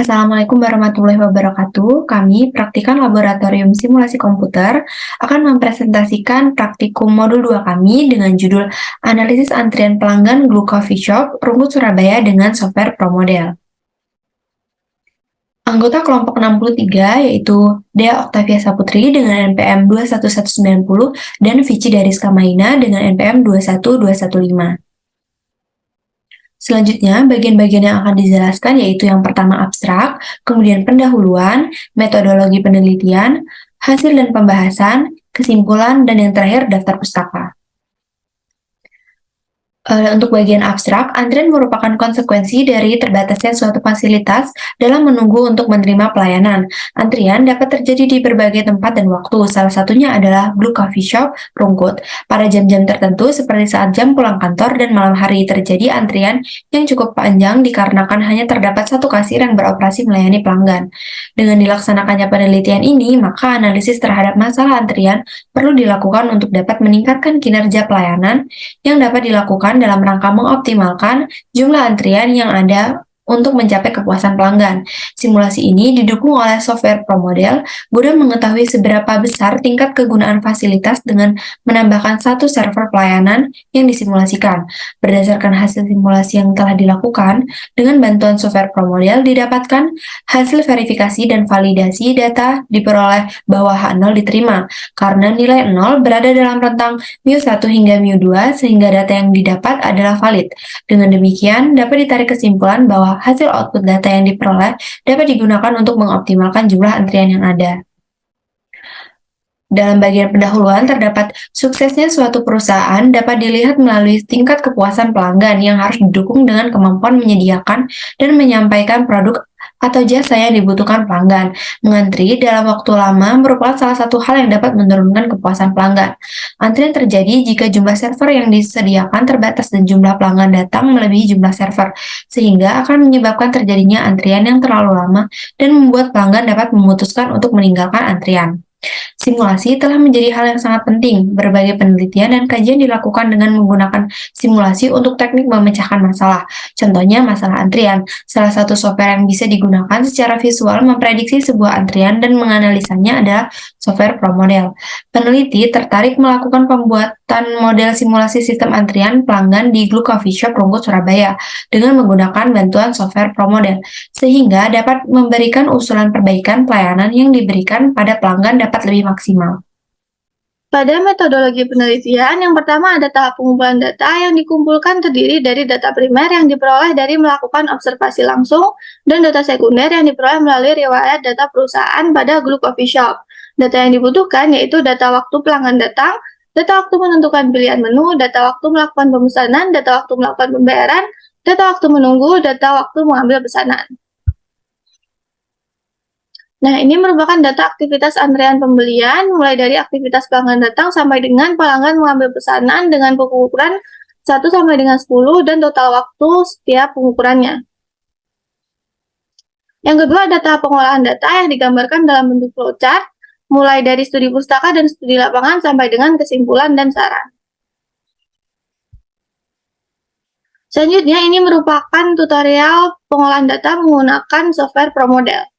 Assalamualaikum warahmatullahi wabarakatuh. Kami, Praktikan Laboratorium Simulasi Komputer, akan mempresentasikan praktikum modul 2 kami dengan judul Analisis Antrian Pelanggan Glue Coffee Shop, Rungkut Surabaya dengan Software ProModel. Anggota kelompok 63 yaitu Dea Oktavia Saputri dengan NPM 21190 dan Vici Dariska Maina dengan NPM 21215. Selanjutnya, bagian-bagian yang akan dijelaskan yaitu yang pertama abstrak, kemudian pendahuluan, metodologi penelitian, hasil dan pembahasan, kesimpulan, dan yang terakhir daftar pustaka. Untuk bagian abstrak, antrian merupakan konsekuensi dari terbatasnya suatu fasilitas dalam menunggu untuk menerima pelayanan. Antrian dapat terjadi di berbagai tempat dan waktu, salah satunya adalah Blue Coffee Shop, Rungkut. Pada jam-jam tertentu seperti saat jam pulang kantor dan malam hari terjadi antrian yang cukup panjang dikarenakan hanya terdapat satu kasir yang beroperasi melayani pelanggan. Dengan dilaksanakannya penelitian ini, maka analisis terhadap masalah antrian perlu dilakukan untuk dapat meningkatkan kinerja pelayanan yang dapat dilakukan dalam rangka mengoptimalkan jumlah antrian yang ada untuk mencapai kepuasan pelanggan. Simulasi ini didukung oleh software ProModel guna mengetahui seberapa besar tingkat kegunaan fasilitas dengan menambahkan satu server pelayanan yang disimulasikan. Berdasarkan hasil simulasi yang telah dilakukan, dengan bantuan software ProModel didapatkan hasil verifikasi dan validasi data diperoleh bahwa H0 diterima, karena nilai 0 berada dalam rentang mu1 hingga mu2 sehingga data yang didapat adalah valid. Dengan demikian, dapat ditarik kesimpulan bahwa hasil output data yang diperoleh dapat digunakan untuk mengoptimalkan jumlah antrian yang ada. Dalam bagian pendahuluan terdapat suksesnya suatu perusahaan dapat dilihat melalui tingkat kepuasan pelanggan yang harus didukung dengan kemampuan menyediakan dan menyampaikan produk atau jasa yang dibutuhkan pelanggan. Mengantri dalam waktu lama merupakan salah satu hal yang dapat menurunkan kepuasan pelanggan. Antrian terjadi jika jumlah server yang disediakan terbatas dan jumlah pelanggan datang melebihi jumlah server, sehingga akan menyebabkan terjadinya antrian yang terlalu lama dan membuat pelanggan dapat memutuskan untuk meninggalkan antrian. Simulasi telah menjadi hal yang sangat penting. Berbagai penelitian dan kajian dilakukan dengan menggunakan simulasi untuk teknik memecahkan masalah. Contohnya masalah antrian. Salah satu software yang bisa digunakan secara visual memprediksi sebuah antrian dan menganalisanya adalah software ProModel. Peneliti tertarik melakukan pembuatan model simulasi sistem antrian pelanggan di Glue Coffee Shop Rungkut Surabaya dengan menggunakan bantuan software ProModel, sehingga dapat memberikan usulan perbaikan pelayanan yang diberikan pada pelanggan dapat lebih maksimal. Pada metodologi penelitian, yang pertama ada tahap pengumpulan data yang dikumpulkan terdiri dari data primer yang diperoleh dari melakukan observasi langsung dan data sekunder yang diperoleh melalui riwayat data perusahaan pada Glue Coffee Shop. Data yang dibutuhkan yaitu data waktu pelanggan datang, data waktu menentukan pilihan menu, data waktu melakukan pemesanan, data waktu melakukan pembayaran, data waktu menunggu, data waktu mengambil pesanan. Nah, ini merupakan data aktivitas antrean pembelian, mulai dari aktivitas pelanggan datang sampai dengan pelanggan mengambil pesanan dengan pengukuran 1 sampai dengan 10 dan total waktu setiap pengukurannya. Yang kedua, data pengolahan data yang digambarkan dalam bentuk flowchart, mulai dari studi pustaka dan studi lapangan sampai dengan kesimpulan dan saran. Selanjutnya, ini merupakan tutorial pengolahan data menggunakan software ProModel.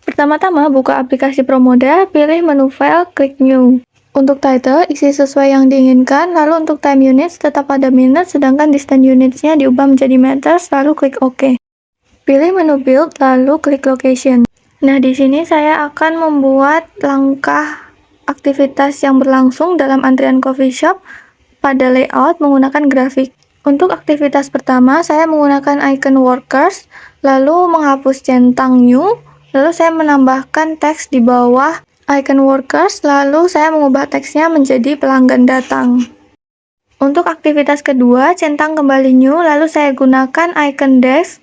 Pertama-tama, buka aplikasi ProModel, pilih menu File, klik New. Untuk title, isi sesuai yang diinginkan, lalu untuk time units tetap pada minutes, sedangkan distance units-nya diubah menjadi meters, lalu klik OK. Pilih menu Build, lalu klik Location. Nah, di sini saya akan membuat langkah aktivitas yang berlangsung dalam antrian coffee shop pada layout menggunakan grafik. Untuk aktivitas pertama, saya menggunakan icon workers, lalu menghapus centang New, lalu saya menambahkan teks di bawah icon workers, lalu saya mengubah teksnya menjadi pelanggan datang. Untuk aktivitas kedua, centang kembali new, lalu saya gunakan icon desk,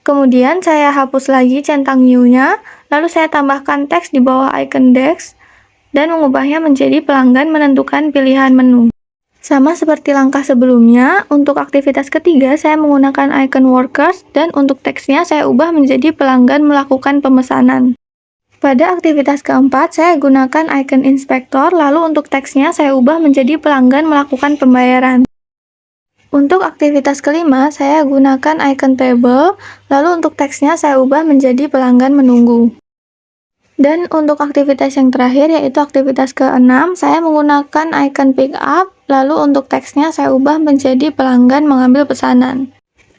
kemudian saya hapus lagi centang new-nya, lalu saya tambahkan teks di bawah icon desk, dan mengubahnya menjadi pelanggan menentukan pilihan menu. Sama seperti langkah sebelumnya, untuk aktivitas ketiga saya menggunakan icon workers dan untuk teksnya saya ubah menjadi pelanggan melakukan pemesanan. Pada aktivitas keempat saya gunakan icon inspektor, lalu untuk teksnya saya ubah menjadi pelanggan melakukan pembayaran. Untuk aktivitas kelima, saya gunakan icon table, lalu untuk teksnya saya ubah menjadi pelanggan menunggu. Dan untuk aktivitas yang terakhir, yaitu aktivitas ke-6, saya menggunakan icon pick up, lalu untuk teksnya saya ubah menjadi pelanggan mengambil pesanan.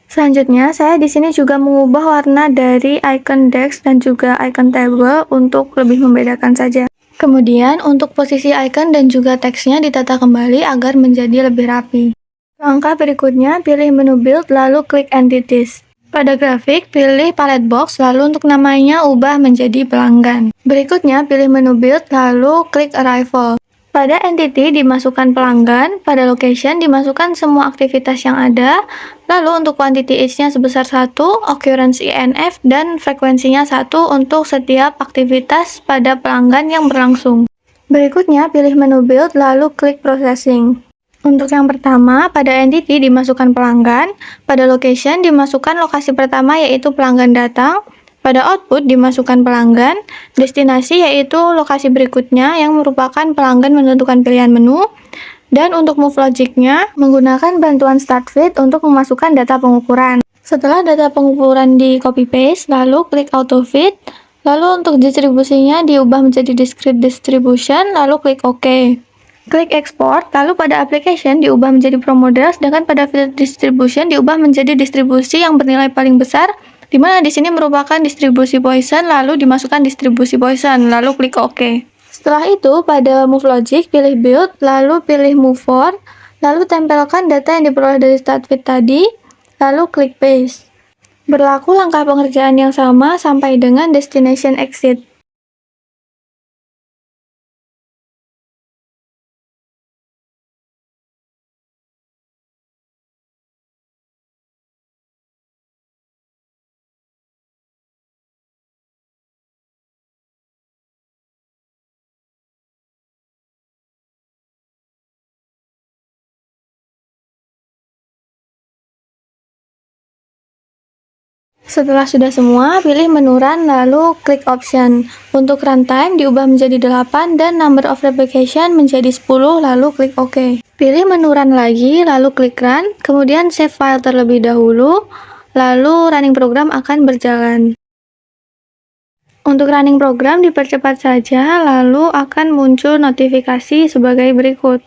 Selanjutnya, saya di sini juga mengubah warna dari icon desk dan juga icon table untuk lebih membedakan saja. Kemudian, untuk posisi icon dan juga teksnya ditata kembali agar menjadi lebih rapi. Langkah berikutnya, pilih menu build lalu klik entities. Pada grafik, pilih palette box lalu untuk namanya ubah menjadi pelanggan. Berikutnya, pilih menu build lalu klik arrival. Pada entity dimasukkan pelanggan, pada location dimasukkan semua aktivitas yang ada, lalu untuk quantity each-nya sebesar 1, occurrence INF, dan frekuensinya 1 untuk setiap aktivitas pada pelanggan yang berlangsung. Berikutnya, pilih menu build lalu klik processing. Untuk yang pertama, pada entity dimasukkan pelanggan, pada location dimasukkan lokasi pertama yaitu pelanggan datang, pada output dimasukkan pelanggan, destinasi yaitu lokasi berikutnya yang merupakan pelanggan menentukan pilihan menu, dan untuk move logic-nya menggunakan bantuan start feed untuk memasukkan data pengukuran. Setelah data pengukuran di copy paste, lalu klik auto feed, lalu untuk distribusinya diubah menjadi discrete distribution, lalu klik OK. Klik export, lalu pada application diubah menjadi ProModel, sedangkan pada field distribution diubah menjadi distribusi yang bernilai paling besar, di mana di sini merupakan distribusi Poisson, lalu dimasukkan distribusi Poisson, lalu klik OK. Setelah itu, pada move logic, pilih build, lalu pilih move for, lalu tempelkan data yang diperoleh dari start feed tadi, lalu klik paste. Berlaku langkah pengerjaan yang sama sampai dengan destination exit. Setelah sudah semua, pilih menu run lalu klik option. Untuk runtime diubah menjadi 8 dan number of replication menjadi 10 lalu klik OK. Pilih menu run lagi lalu klik run, kemudian save file terlebih dahulu, lalu running program akan berjalan. Untuk running program dipercepat saja, lalu akan muncul notifikasi sebagai berikut.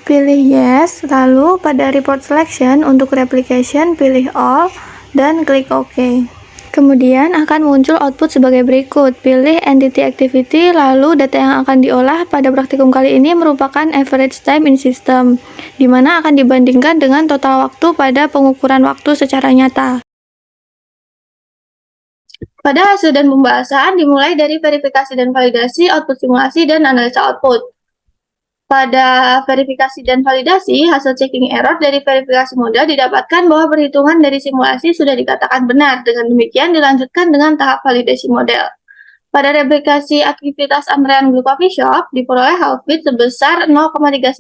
Pilih yes, lalu pada report selection untuk replication pilih all, dan klik OK. Kemudian akan muncul output sebagai berikut. Pilih entity activity, lalu data yang akan diolah pada praktikum kali ini merupakan average time in system, di mana akan dibandingkan dengan total waktu pada pengukuran waktu secara nyata. Pada hasil dan pembahasan dimulai dari verifikasi dan validasi, output simulasi, dan analisa output. Pada verifikasi dan validasi, hasil checking error dari verifikasi model didapatkan bahwa perhitungan dari simulasi sudah dikatakan benar. Dengan demikian, dilanjutkan dengan tahap validasi model. Pada replikasi aktivitas antrean grup coffee shop, diperoleh half bit sebesar 0,396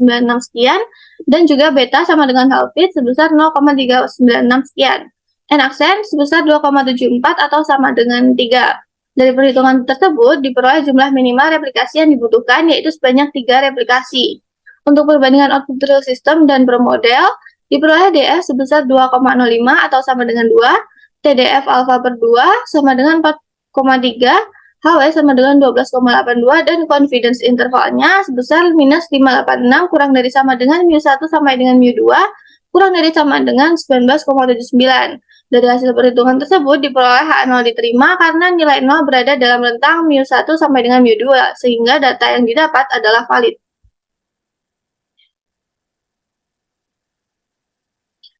sekian, dan juga beta sama dengan half bit sebesar 0,396 sekian. N-accent sebesar 2,74 atau sama dengan 3. Dari perhitungan tersebut, diperoleh jumlah minimal replikasi yang dibutuhkan, yaitu sebanyak 3 replikasi. Untuk perbandingan output real system dan per model, diperoleh DF sebesar 2,05 atau sama dengan 2, TDF alpha per 2 sama dengan 4,3, HW sama dengan 12,82, dan confidence intervalnya sebesar minus 586 kurang dari sama dengan mu1 sampai dengan mu2, kurang dari sama dengan 19,79. Dari hasil perhitungan tersebut diperoleh H0 diterima karena nilai 0 berada dalam rentang mu1 sampai dengan mu2, sehingga data yang didapat adalah valid.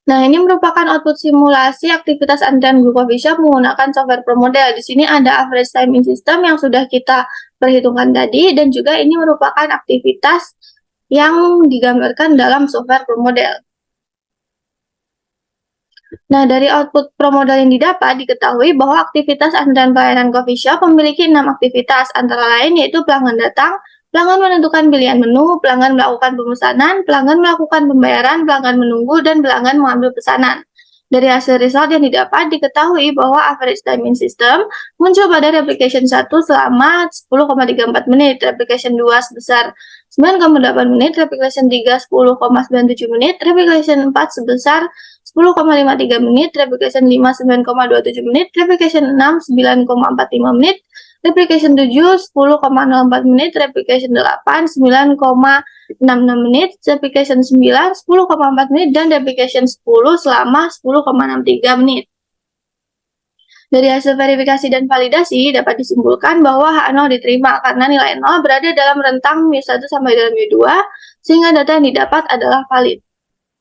Nah, ini merupakan output simulasi aktivitas antrean grup coffee shop menggunakan software ProModel. Di sini ada average time in system yang sudah kita perhitungkan tadi, dan juga ini merupakan aktivitas yang digambarkan dalam software ProModel. Nah, dari output ProModel yang didapat, diketahui bahwa aktivitas antrean pelayanan coffee shop memiliki 6 aktivitas, antara lain yaitu pelanggan datang, pelanggan menentukan pilihan menu, pelanggan melakukan pemesanan, pelanggan melakukan pembayaran, pelanggan menunggu, dan pelanggan mengambil pesanan. Dari hasil result yang didapat, diketahui bahwa average time in system muncul pada replication 1 selama 10,34 menit, replication 2 sebesar 9,8 menit, replication 3 10,97 menit, replication 4 sebesar 10,53 menit, replication 5 9,27 menit, replication 6 9,45 menit, replication 7 10,04 menit, replication 8 9,66 menit, replication 9 10,4 menit, dan replication 10 selama 10,63 menit. Dari hasil verifikasi dan validasi, dapat disimpulkan bahwa H0 diterima karena nilai 0 berada dalam rentang mu1 sampai dengan mu2, sehingga data yang didapat adalah valid.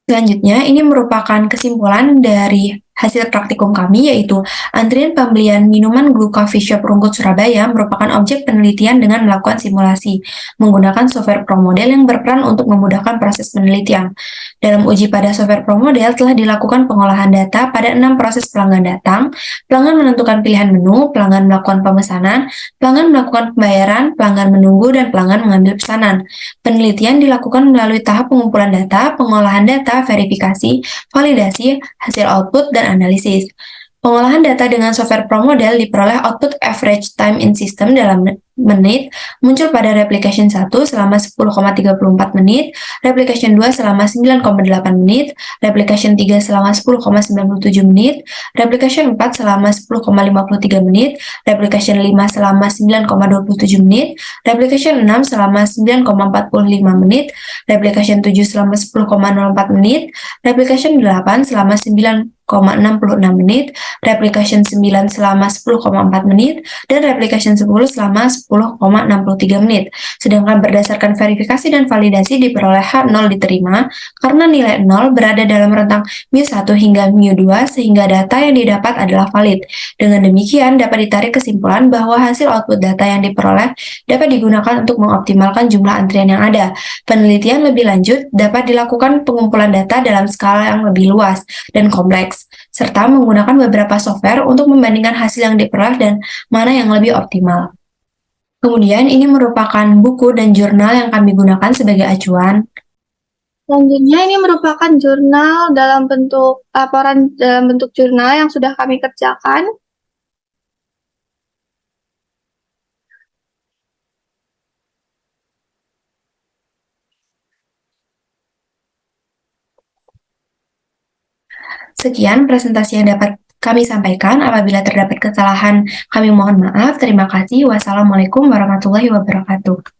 Selanjutnya, ini merupakan kesimpulan dari hasil praktikum kami, yaitu antrian pembelian minuman Blue Coffee Shop Rungkut Surabaya merupakan objek penelitian dengan melakukan simulasi, menggunakan software ProModel yang berperan untuk memudahkan proses penelitian. Dalam uji pada software ProModel telah dilakukan pengolahan data pada 6 proses pelanggan datang, pelanggan menentukan pilihan menu, pelanggan melakukan pemesanan, pelanggan melakukan pembayaran, pelanggan menunggu, dan pelanggan mengambil pesanan. Penelitian dilakukan melalui tahap pengumpulan data, pengolahan data, verifikasi, validasi, hasil output, dan analisis. Pengolahan data dengan software ProModel diperoleh output average time in system dalam menit muncul pada replication 1 selama 10,34 menit, replication 2 selama 9,8 menit, replication 3 selama 10,97 menit, replication 4 selama 10,53 menit, replication 5 selama 9,27 menit, replication 6 selama 9,45 menit, replication 7 selama 10,04 menit, replication 8 selama 9,66 menit, replication 9 selama 10,4 menit, dan replication 10 selama 10,63 menit. Sedangkan berdasarkan verifikasi dan validasi diperoleh H0 diterima karena nilai 0 berada dalam rentang mu1 hingga mu2 sehingga data yang didapat adalah valid. Dengan demikian dapat ditarik kesimpulan bahwa hasil output data yang diperoleh dapat digunakan untuk mengoptimalkan jumlah antrian yang ada. Penelitian lebih lanjut dapat dilakukan pengumpulan data dalam skala yang lebih luas dan kompleks, serta menggunakan beberapa software untuk membandingkan hasil yang diperoleh dan mana yang lebih optimal. Kemudian ini merupakan buku dan jurnal yang kami gunakan sebagai acuan. Selanjutnya ini merupakan jurnal dalam bentuk laporan dalam bentuk jurnal yang sudah kami kerjakan. Sekian presentasi yang dapat kami sampaikan. Apabila terdapat kesalahan, kami mohon maaf. Terima kasih. Wassalamualaikum warahmatullahi wabarakatuh.